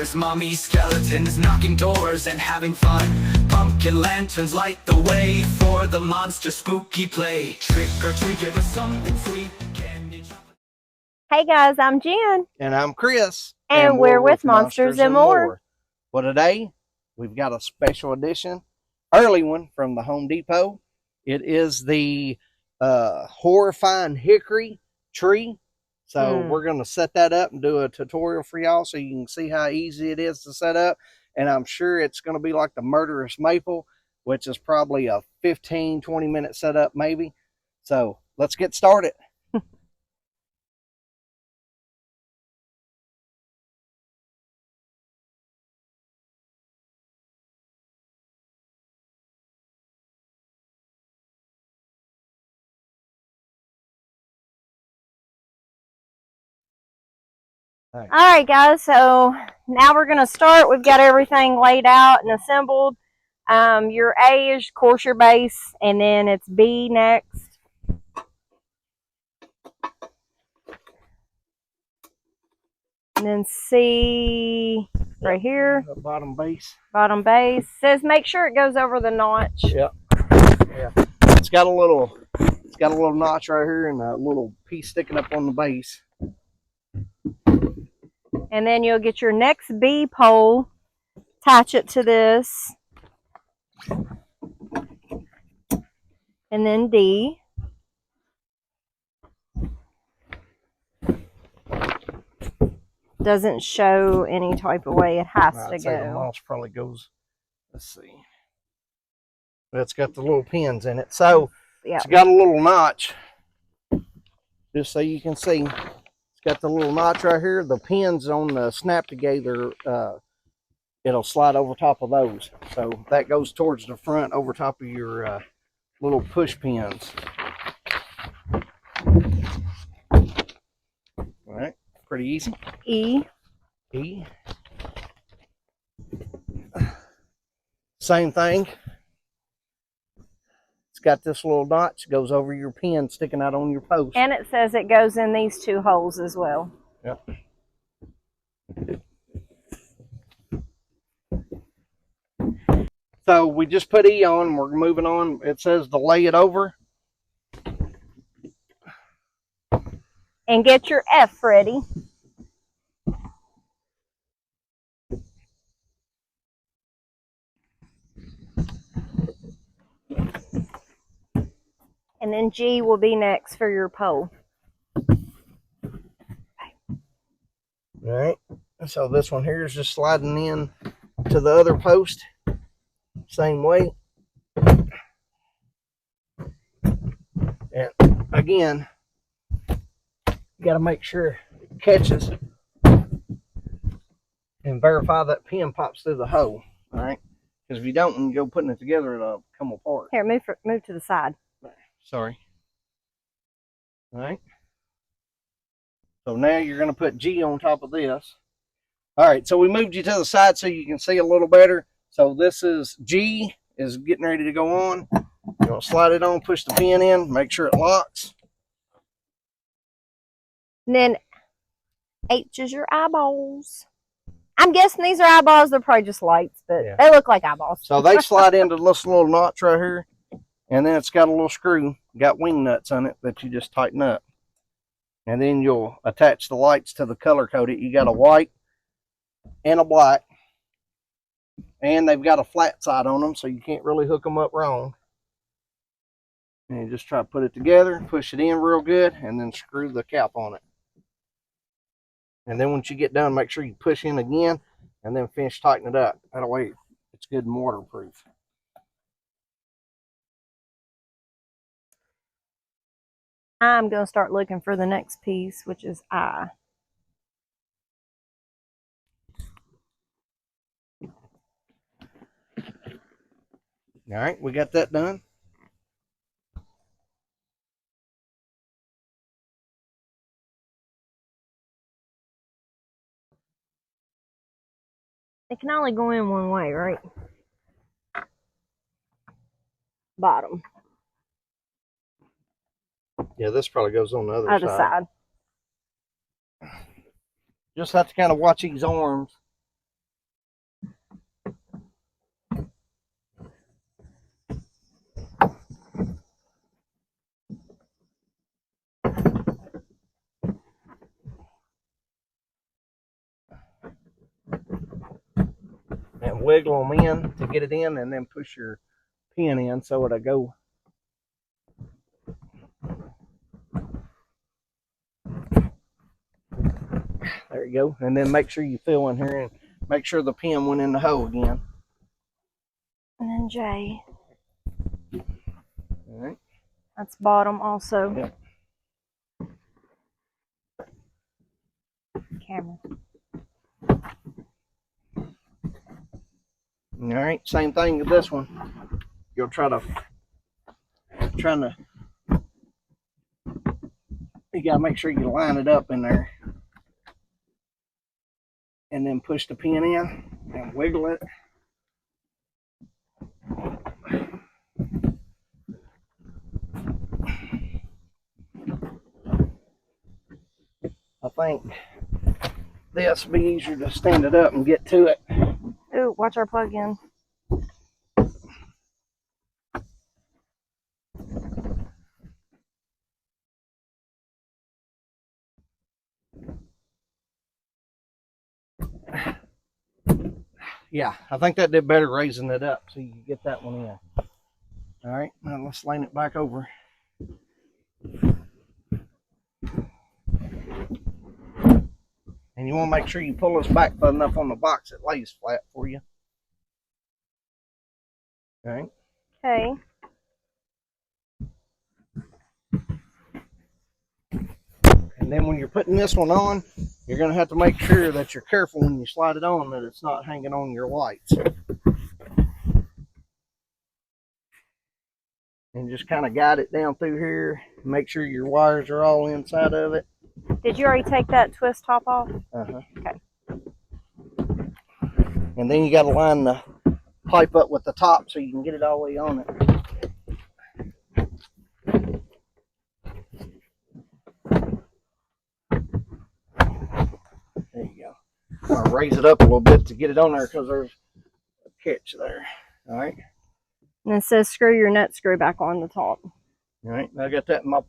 There's mummy skeletons knocking doors and having fun. Pumpkin lanterns light the way for the monster spooky play. Trick or treat, give us something sweet. Candy, chocolate. Hey guys, I'm Jen. And I'm Chris. And we're with Monsters and More. Well, today we've got a special edition, early one from the Home Depot. It is the Horrifying Hickory tree. So we're going to set that up and do a tutorial for y'all so you can see how easy it is to set up. And I'm sure it's going to be like the Murderous Maple, which is probably a 15-20 minute setup maybe. So let's get started. All right, guys, so now we're going to start. We've got everything laid out and assembled. Your A is, of course, your base, and then it's B next. And then C right here. The bottom base. Bottom base. Says make sure it goes over the notch. Yep. Yeah. It's got a little notch right here and a little piece sticking up on the base. And then you'll get your next B pole, attach it to this. And then D. Doesn't show any type of way it has to Say the go. moss probably goes, let's see. It's got the little pins in it. So Yeah. it's got a little notch. Just so you can see. It's got the little notch right here. The pins on the snap together, it'll slide over top of those. So that goes towards the front over top of your little push pins. All right, pretty easy. E. Same thing. It's got this little notch, goes over your pin sticking out on your post. And it says it goes in these two holes as well. Yep. So we just put E on, we're moving on. It says to lay it over. And get your F ready. And then G will be next for your pole. All right. So this one here is just sliding in to the other post. Same way. And again, you got to make sure it catches and verify that pin pops through the hole. All right. Because if you don't, when you go putting it together, it'll come apart. Here, move to the side. Sorry. All right. So now you're going to put G on top of this. All right. So we moved you to the side so you can see a little better. So this is G is getting ready to go on. You're going to slide it on, push the pin in, make sure it locks. And then H is your eyeballs. I'm guessing these are eyeballs. They're probably just lights, but Yeah. they look like eyeballs. So they slide into this little notch right here. And then it's got a little screw, got wing nuts on it that you just tighten up. And then you'll attach the lights to the color coded. You got a white and a black. And they've got a flat side on them, so you can't really hook them up wrong. And you just try to put it together, push it in real good, and then screw the cap on it. And then once you get done, make sure you push in again, and then finish tightening it up. That way it's good and waterproof. I'm going to start looking for the next piece, which is I. All right, we got that done. It can only go in one way, right? Bottom. Yeah, this probably goes on the other side. Just have to kind of watch these arms wiggle them in to get it in, and then push your pin in so it'll go. There you go. And then make sure you fill in here and make sure the pin went in the hole again. And then J. All right. That's bottom also. Yep. Camera. All right. Same thing with this one. You'll trying to. You gotta make sure you line it up in there, and then push the pin in and wiggle it. I think this will be easier to stand it up and get to it. Ooh, watch our plug in. Yeah, I think that did better raising it up so you can get that one in. All right, now let's line it back over. And you want to make sure you pull this back far enough on the box it lays flat for you. All right. Okay. And then when you're putting this one on, you're going to have to make sure that you're careful when you slide it on that it's not hanging on your lights. And just kind of guide it down through here. Make sure your wires are all inside of it. Did you already take that twist top off? Uh-huh. Okay. And then you got to line the pipe up with the top so you can get it all the way on it. There you go. I'm going to raise it up a little bit to get it on there because there's a catch there. All right. And it says screw your nut screw back on the top. All right. I got that in my...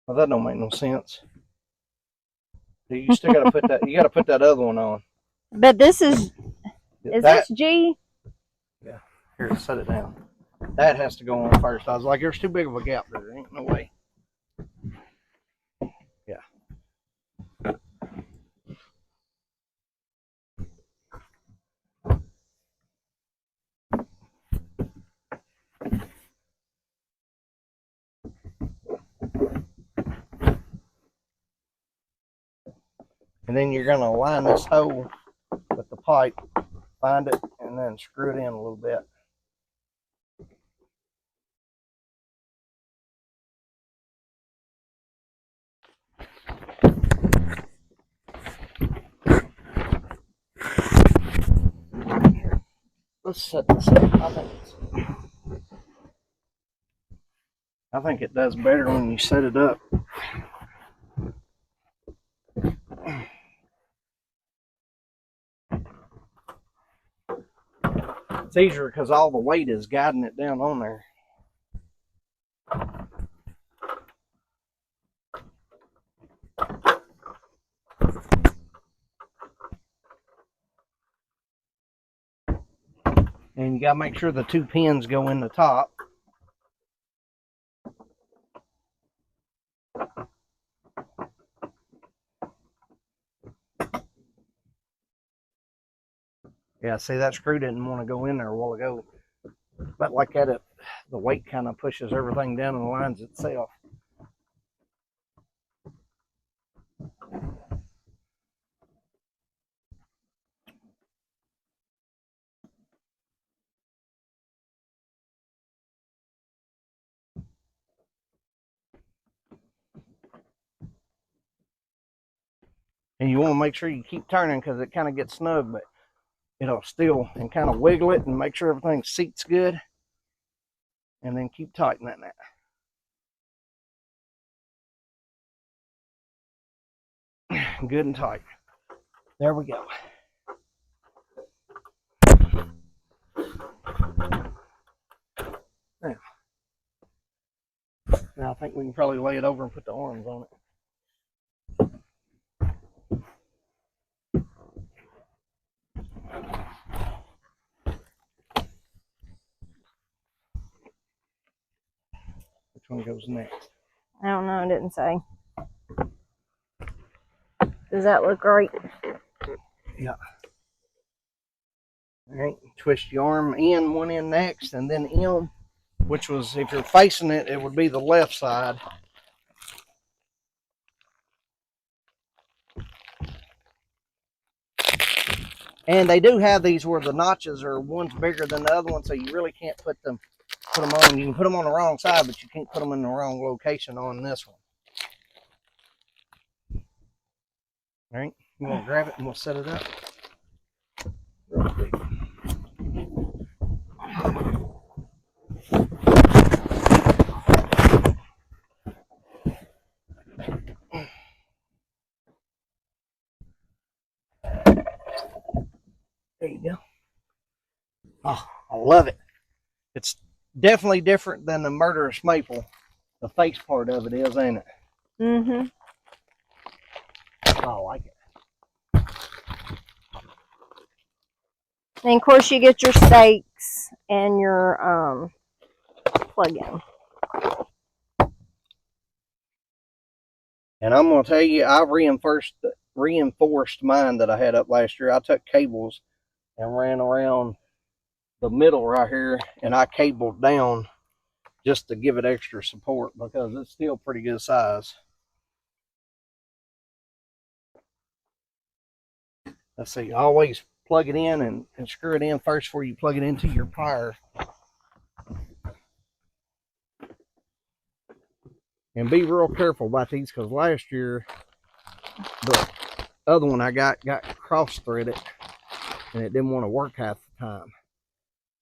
Well, that don't make no sense. You still got to put that. You got to put that other one on. But this is that, this G? Yeah. Here, set it down. That has to go on first. I was like, there's too big of a gap there. Ain't no way. Yeah. And then you're going to line this hole with the pipe, find it, and then screw it in a little bit. Let's set this up. I think it does better when you set it up. It's easier because all the weight is guiding it down on there. And you got to make sure the two pins go in the top. Yeah, see, that screw didn't want to go in there a while ago. But like that, the weight kind of pushes everything down and lines itself. And you want to make sure you keep turning because it kind of gets snug, but it'll still, and kind of wiggle it and make sure everything seats good. And then keep tightening that. Good and tight. There we go. Now I think we can probably lay it over and put the arms on it. which one goes next. I don't know. It didn't say. Does that look right? Yeah. All right. Twist your arm in, one in next, and then in, which was, if you're facing it, it would be the left side. And they do have these where the notches are one's bigger than the other one, so you really can't put them on. You can put them on the wrong side, but you can't put them in the wrong location on this one. All right, you want to grab it and we'll set it up real quick. There you go. Oh, I love it. It's definitely different than the murderous maple. The face part of it is, ain't it? Mm-hmm. Oh, I like it. And of course, you get your stakes and your plug-in. And I'm going to tell you, I reinforced mine that I had up last year. I took cables and ran around the middle right here, and I cabled down just to give it extra support because it's still pretty good size. Let's see, always plug it in and screw it in first before you plug it into your plier. And be real careful about these because last year the other one I got cross threaded and it didn't want to work half the time.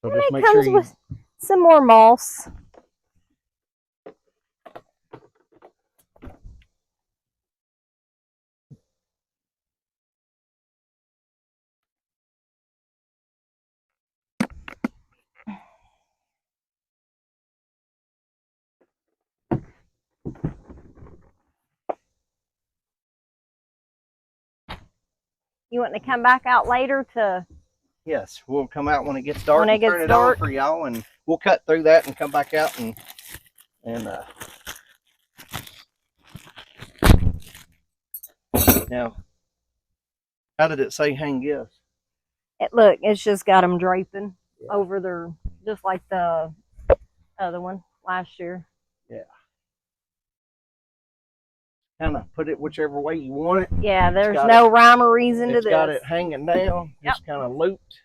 So just make sure you... with some more moss. You want to come back out later to... Yes, we'll come out when it gets dark when it and gets turn it dark on for y'all, and we'll cut through that and come back out and now, how did it say hang gifts? Look, it's just got them draping over their, just like the other one last year. Yeah. Kind of put it whichever way you want it. Yeah, there's no rhyme or reason to this. It's got it hanging down, just kind of looped.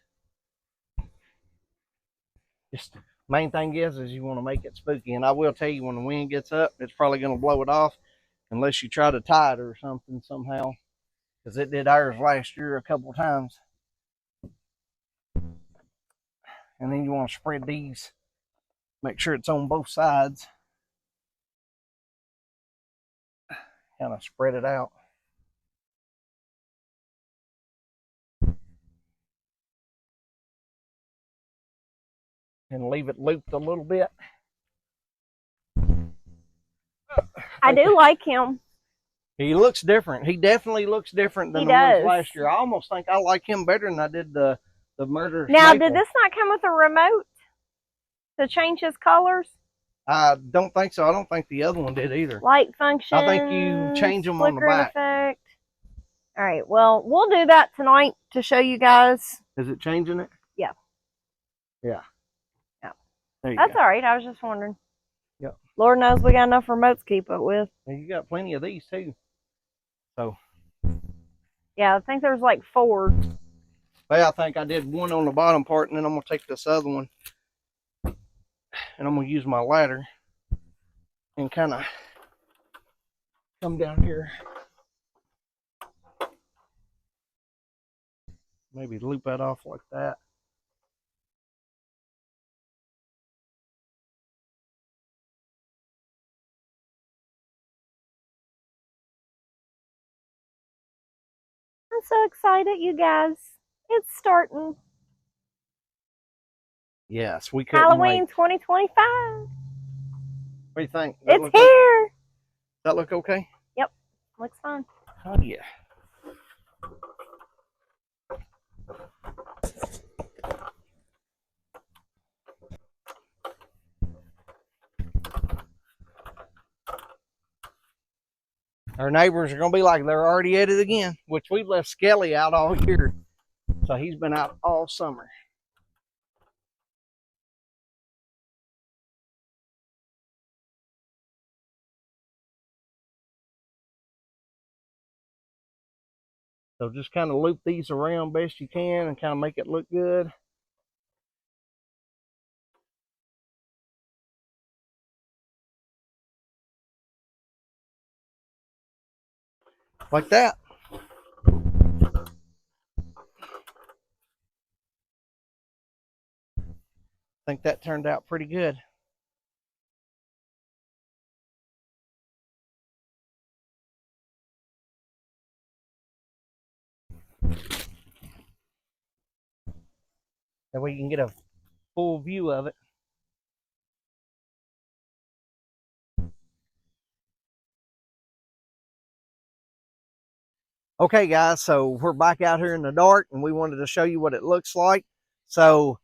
Just main thing is you want to make it spooky. And I will tell you, when the wind gets up, it's probably going to blow it off unless you try to tie it or something somehow. Because it did ours last year a couple times. And then you want to spread these. Make sure it's on both sides. Kind of spread it out. And leave it looped a little bit. I do like him. He looks different. He definitely looks different than the ones last year. I almost think I like him better than I did the murderous Now, maple. did this not come with a remote to change his colors? I don't think so. I don't think the other one did either. Light function. I think you change them on the back. Effect. All right. Well, we'll do that tonight to show you guys. Is it changing it? Yeah. Yeah. Yeah. That's all right. I was just wondering. Yep. Lord knows we got enough remotes to keep up with. And you got plenty of these too. So. Yeah, I think there's like 4. Well, I think I did one on the bottom part, and then I'm gonna take this other one, and I'm gonna use my ladder and kind of come down here. Maybe loop that off like that. I'm so excited, you guys. It's starting. Yes, we couldn't Halloween wait. 2025. What do you think? It's here. Does that look okay? Yep. Looks fine. Oh, yeah. Our neighbors are going to be like, they're already at it again, which we've left Skelly out all year. So he's been out all summer. So just kind of loop these around best you can and kind of make it look good. Like that. I think that turned out pretty good. That way you can get a full view of it. Okay, guys, so we're back out here in the dark, and we wanted to show you what it looks like. So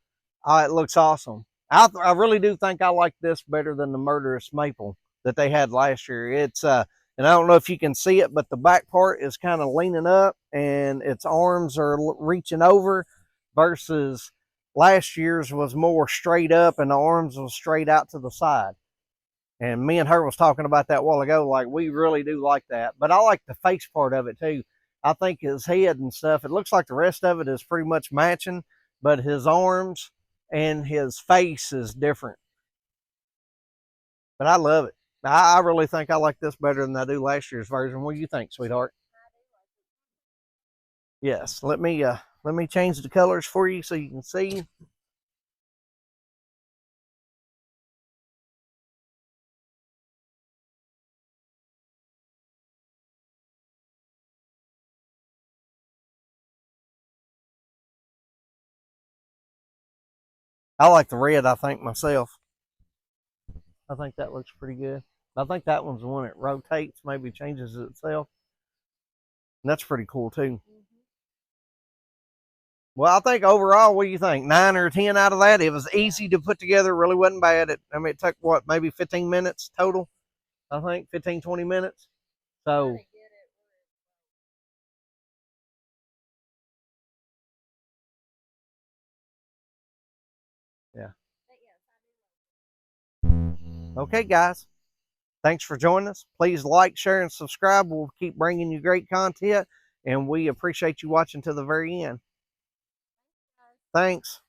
it looks awesome. I really do think I like this better than the Murderous Maple that they had last year. It's and I don't know if you can see it, but the back part is kind of leaning up, and its arms are reaching over, versus last year's was more straight up, and the arms was straight out to the side. And me and her was talking about that a while ago. Like, we really do like that. But I like the face part of it too. I think his head and stuff, it looks like the rest of it is pretty much matching, but his arms and his face is different. But I love it. I really think I like this better than I do last year's version. What do you think, sweetheart? Yes. Let me change the colors for you so you can see. I like the red, I think, myself. I think that looks pretty good. I think that one's the one that rotates, maybe changes itself. And that's pretty cool too. Well, I think overall, what do you think? 9 or 10 out of that? It was easy to put together, really wasn't bad. It took what, maybe 15 minutes total? I think 15, 20 minutes. So yeah. Okay, guys. Thanks for joining us. Please like, share, and subscribe. We'll keep bringing you great content, and we appreciate you watching to the very end. Thanks.